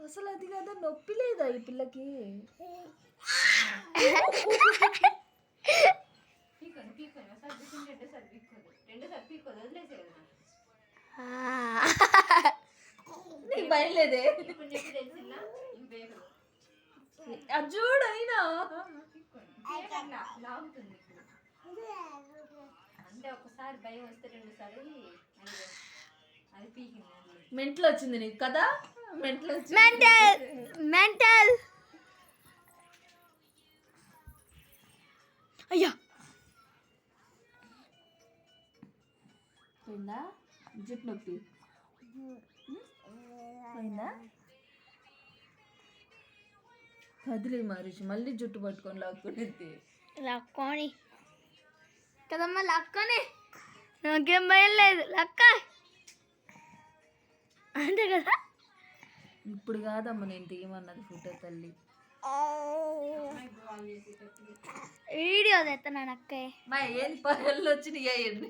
అసలు అది కదా నొప్పి లేదా ఈ పిల్లకి? నీకు భయం లేదే? అది చూడు అయినా అంటే ఒకసారి భయం వస్తే 2 సార్లు అది పీకింది. మెంటల్ వచ్చింది నీకు కదా? మెంటల్ మెంటల్ అయ్యా పోయిందా జుట్టు నొప్పి? పోయిందా? కదిలే మరిషి మళ్ళీ జుట్టు పట్టుకొని లాక్కునేది. లక్కోని కదమ్మా లక్కని, నాకేం భయం లేదు లక్క అంతే కదా. ఇప్పుడు కాదమ్మ నేను తీయమన్నది ఫోటో తల్లి. వీడియో తెస్తున్నాను అక్క. మా ఏంది పనులు వచ్చినాయి.